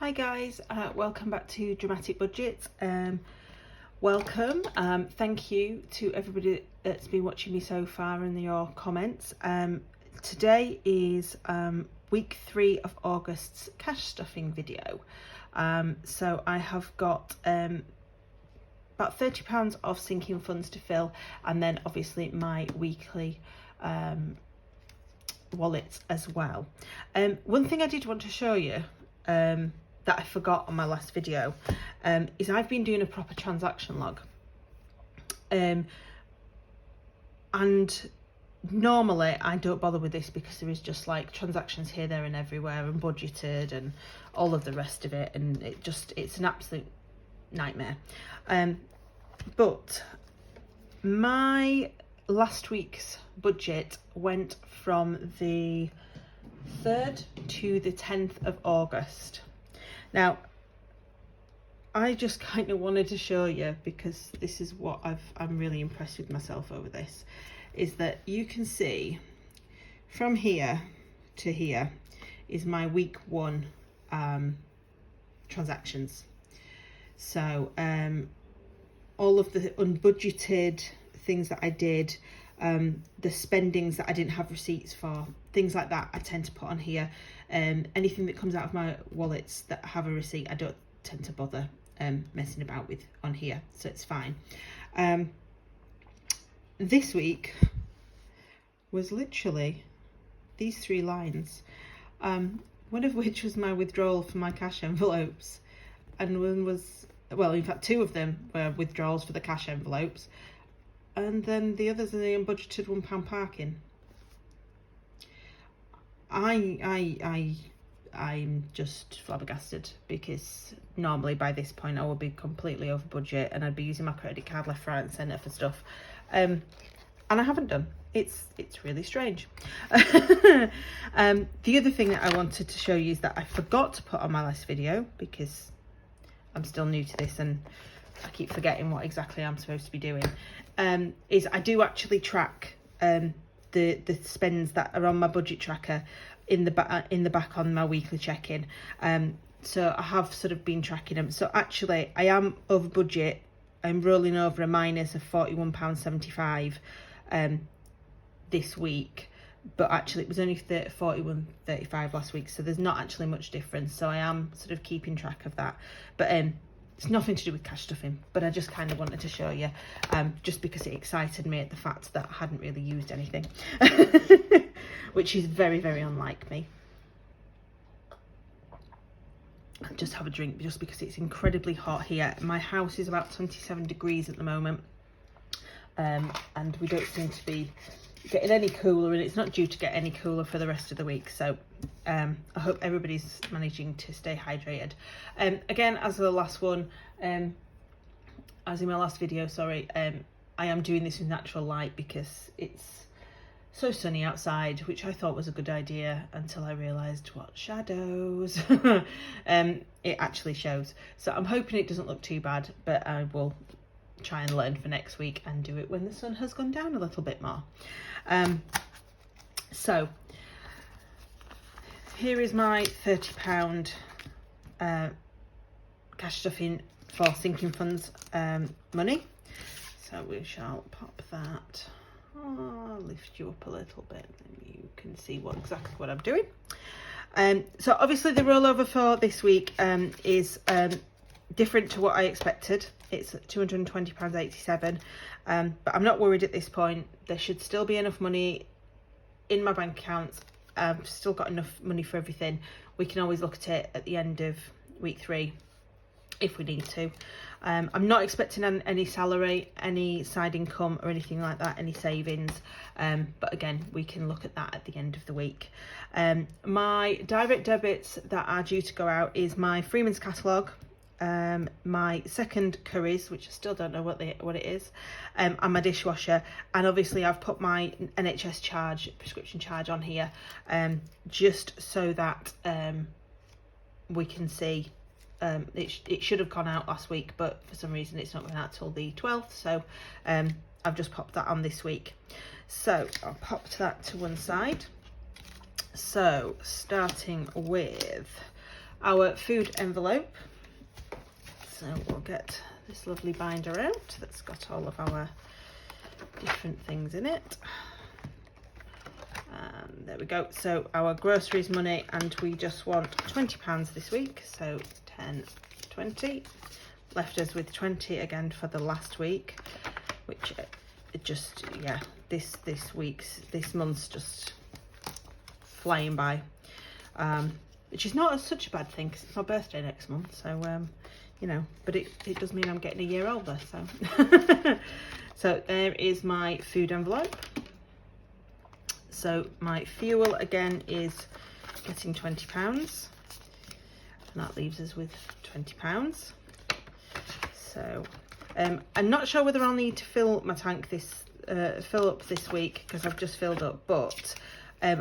Hi guys, welcome back to Dramatic Budget. Welcome. Thank you to everybody that's been watching me so far and your comments. Today is week 3 of August's cash stuffing video. So I have got about £30 of sinking funds to fill, and then obviously my weekly wallet as well. One thing I did want to show you that I forgot on my last video is I've been doing a proper transaction log, and normally I don't bother with this because there is just like transactions here, there and everywhere and budgeted and all of the rest of it, and it's an absolute nightmare. But my last week's budget went from the 3rd to the 10th of August. Now, I just kind of wanted to show you, because this is what I'm really impressed with myself over this, is that you can see from here to here is my week 1 transactions. So all of the unbudgeted things that I did, the spendings that I didn't have receipts for, things like that I tend to put on here. Anything that comes out of my wallets that have a receipt, I don't tend to bother messing about with on here, so it's fine. This week was literally these 3 lines, one of which was my withdrawal for my cash envelopes, and one was, well, in fact 2 of them were withdrawals for the cash envelopes, and then the others are the unbudgeted £1 parking. I'm just flabbergasted, because normally by this point I would be completely over budget and I'd be using my credit card left, right and centre for stuff, and I haven't done. It's really strange. The other thing that I wanted to show you is that I forgot to put on my last video, because I'm still new to this and I keep forgetting what exactly I'm supposed to be doing, is I do actually track the spends that are on my budget tracker in the back on my weekly check-in. So I have sort of been tracking them. So actually I am over budget. I'm rolling over a minus of £41.75 this week, but actually it was only £41.35 last week, so there's not actually much difference. So I am sort of keeping track of that, but it's nothing to do with cash stuffing, but I just kind of wanted to show you, just because it excited me at the fact that I hadn't really used anything, which is very, very unlike me. I'll just have a drink just because it's incredibly hot here. My house is about 27 degrees at the moment, and we don't seem to be getting any cooler, and it's not due to get any cooler for the rest of the week. So I hope everybody's managing to stay hydrated. Again, as the last one, as in my last video, sorry, I am doing this with natural light because it's so sunny outside, which I thought was a good idea until I realised what shadows it actually shows. So I'm hoping it doesn't look too bad, but I will try and learn for next week and do it when the sun has gone down a little bit more. So here is my £30 cash stuffing for sinking funds money. So we shall pop that. I'll lift you up a little bit and you can see exactly what I'm doing. So obviously the rollover for this week is different to what I expected. It's £220.87, but I'm not worried at this point. There should still be enough money in my bank accounts. I've still got enough money for everything. We can always look at it at the end of week 3 if we need to. I'm not expecting any salary, any side income or anything like that, any savings, but again we can look at that at the end of the week. My direct debits that are due to go out is my Freeman's catalogue, my second Currys, which I still don't know what it is, and my dishwasher. And obviously I've put my NHS prescription charge on here, just so that we can see. It should have gone out last week, but for some reason it's not going out till the 12th, so I've just popped that on this week. So I'll pop that to one side. So starting with our food envelope. So we'll get this lovely binder out that's got all of our different things in it. There we go. So our groceries money, and we just want £20 this week, so 10, 20. Left us with 20 again for the last week, which it just, yeah, this month's just flying by, which is not such a bad thing because it's my birthday next month, so you know, but it does mean I'm getting a year older, so so there is my food envelope. So my fuel again is getting £20, and that leaves us with £20. So I'm not sure whether I'll need to fill my tank fill up this week, because I've just filled up, but I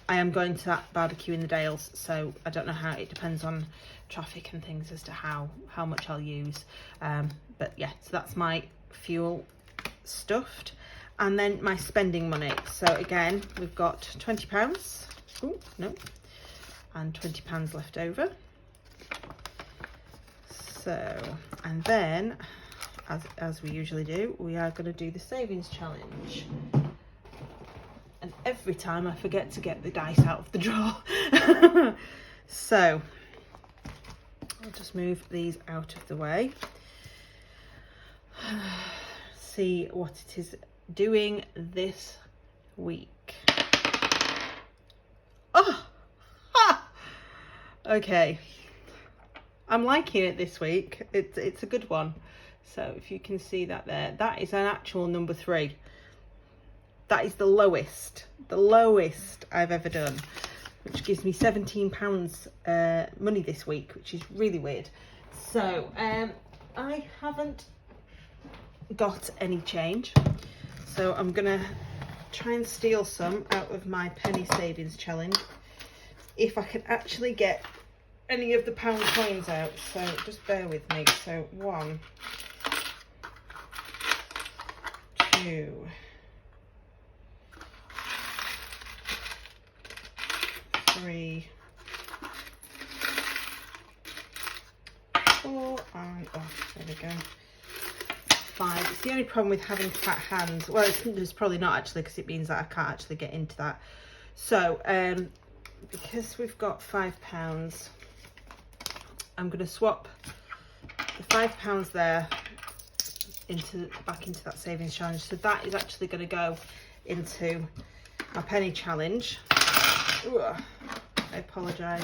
am going to that barbecue in the Dales, so I don't know how, it depends on traffic and things as to how much I'll use, but yeah, so that's my fuel stuffed. And then my spending money. So again, we've got £20. Oh, no. And £20 left over. So, and then, as we usually do, we are going to do the savings challenge. And every time I forget to get the dice out of the drawer. So, I'll just move these out of the way. See what it is doing this week. Oh, okay, I'm liking it this week. It's a good one. So if you can see that there, that is an actual number 3. That is the lowest I've ever done, which gives me £17 money this week, which is really weird. So I haven't got any change, so I'm gonna try and steal some out of my penny savings challenge if I can actually get any of the pound coins out. So just bear with me. So 1, 2, 3, 4, and oh, there we go. 5. It's the only problem with having fat hands. Well, it's probably not actually, because it means that I can't actually get into that. So because we've got £5, I'm going to swap the £5 there back into that savings challenge. So that is actually going to go into my penny challenge. Ooh, I apologise.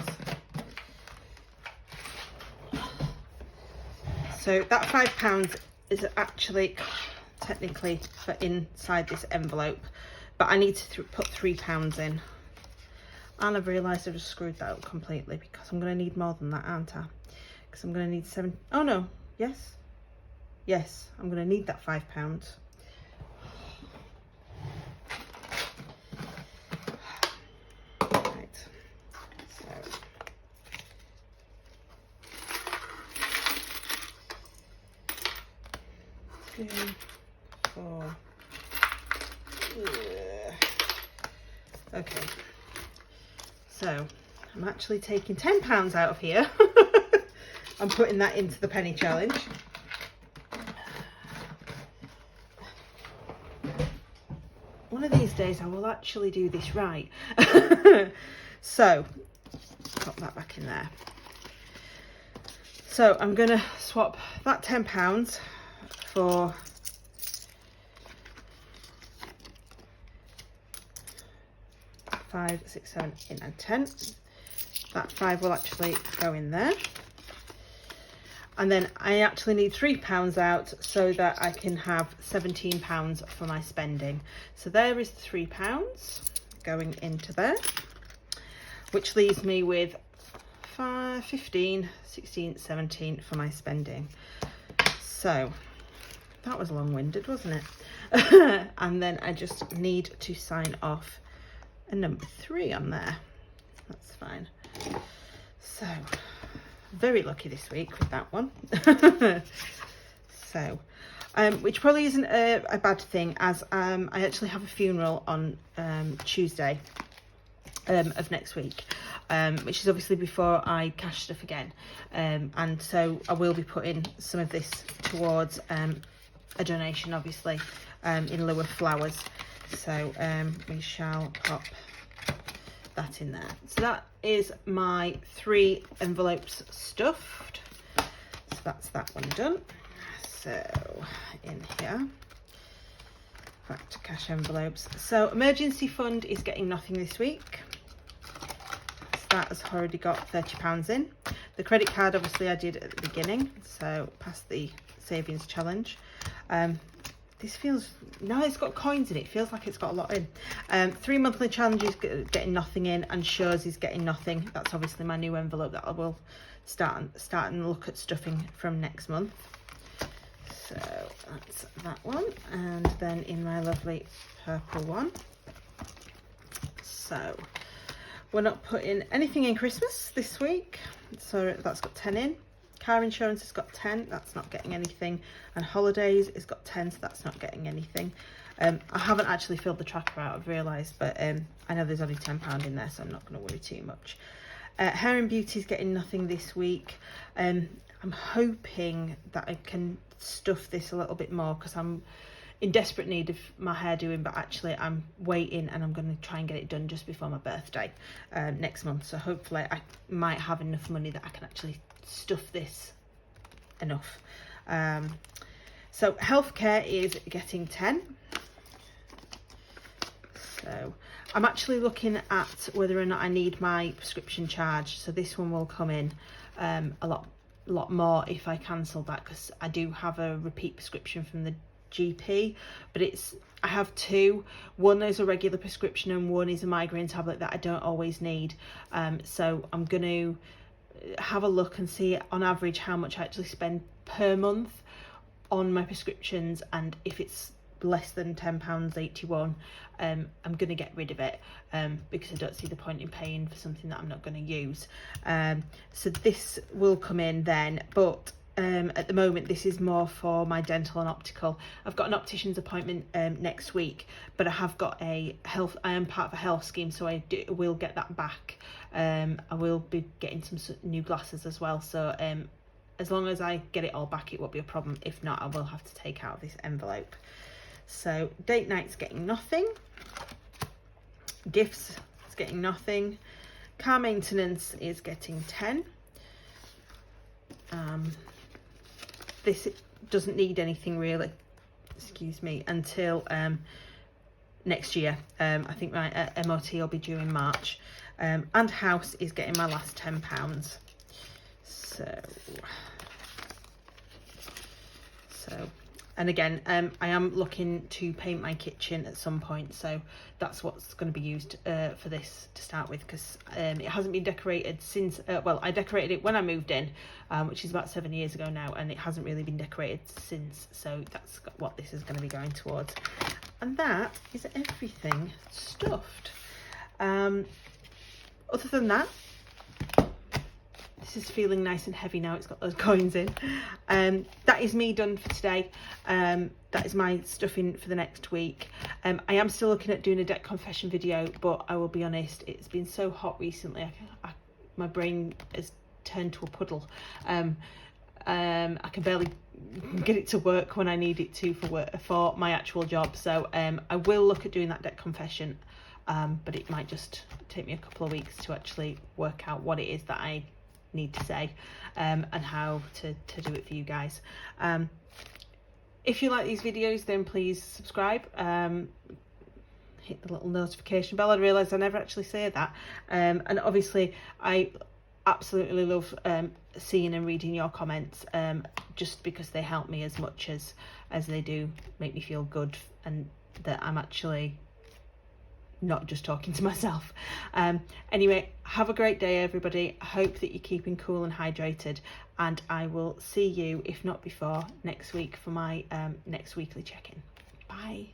So that £5 is actually technically for inside this envelope, but I need to put £3 in, and I've realised I've just screwed that up completely, because I'm going to need more than that, aren't I? Because I'm going to need 7. Oh no, yes, I'm going to need that £5. Right, so 2, 4. Okay, so I'm actually taking £10 out of here. I'm putting that into the penny challenge. One of these days I will actually do this right. So pop that back in there. So I'm gonna swap that £10 for 5, 6, 7, 8, 9, 10. That 5 will actually go in there. And then I actually need £3 out so that I can have £17 for my spending. So there is £3 going into there, which leaves me with 5, 15, 16, 17 for my spending. So that was long-winded, wasn't it? And then I just need to sign off a number 3 on there. That's fine. So very lucky this week with that one. So which probably isn't a bad thing, as I actually have a funeral on Tuesday, of next week, which is obviously before I cash stuff again, and so I will be putting some of this towards a donation, obviously, in lieu of flowers. So we shall pop that in there. So that is my 3 envelopes stuffed. So that's that one done. So in here, back to cash envelopes. So emergency fund is getting nothing this week. So that has already got £30 in. The credit card, obviously, I did at the beginning, so past the savings challenge. This feels, no, it's got coins in it. It feels like it's got a lot in. 3 monthly challenges getting nothing in, and shows is getting nothing. That's obviously my new envelope that I will start and look at stuffing from next month. So that's that one, and then in my lovely purple one. So we're not putting anything in Christmas this week, so that's got 10 in. Car insurance has got 10, that's not getting anything, and holidays has got 10, so that's not getting anything. I haven't actually filled the tracker out, I've realised, but I know there's only £10 in there, so I'm not going to worry too much. Hair and beauty is getting nothing this week. I'm hoping that I can stuff this a little bit more, because I'm in desperate need of my hair doing, but actually I'm waiting, and I'm going to try and get it done just before my birthday next month, so hopefully I might have enough money that I can actually stuff this enough. So healthcare is getting 10. So I'm actually looking at whether or not I need my prescription charge, so this one will come in a lot more if I cancel that, because I do have a repeat prescription from the GP, but I have 2. One is a regular prescription and one is a migraine tablet that I don't always need. So I'm going to have a look and see on average how much I actually spend per month on my prescriptions, and if it's less than £10.81, I'm going to get rid of it, because I don't see the point in paying for something that I'm not going to use. So this will come in then, but at the moment this is more for my dental and optical. I've got an optician's appointment next week, but I have got I am part of a health scheme, so I will get that back. I will be getting some new glasses as well, so as long as I get it all back, it won't be a problem. If not, I will have to take out this envelope. So date night's getting nothing. Gifts is getting nothing. Car maintenance is getting 10. This doesn't need anything really, excuse me, until next year. I think my MOT will be due in March. And house is getting my last £10. So and again, I am looking to paint my kitchen at some point, so that's what's going to be used for this to start with, because it hasn't been decorated since, well, I decorated it when I moved in, which is about 7 years ago now, and it hasn't really been decorated since, so that's what this is going to be going towards. And that is everything stuffed. Other than that, this is feeling nice and heavy now, it's got those coins in. That is me done for today. That is my stuffing for the next week. I am still looking at doing a debt confession video, but I will be honest, it's been so hot recently, my brain has turned to a puddle. I can barely get it to work when I need it to for my actual job, so I will look at doing that debt confession, but it might just take me a couple of weeks to actually work out what it is that I need to say, and how to do it for you guys. If you like these videos, then please subscribe, hit the little notification bell. I realised I never actually say that, and obviously I absolutely love seeing and reading your comments, just because they help me as much as they do make me feel good, and that I'm actually not just talking to myself. Anyway, have a great day everybody. I hope that you're keeping cool and hydrated, and I will see you, if not before, next week for my next weekly check-in. Bye.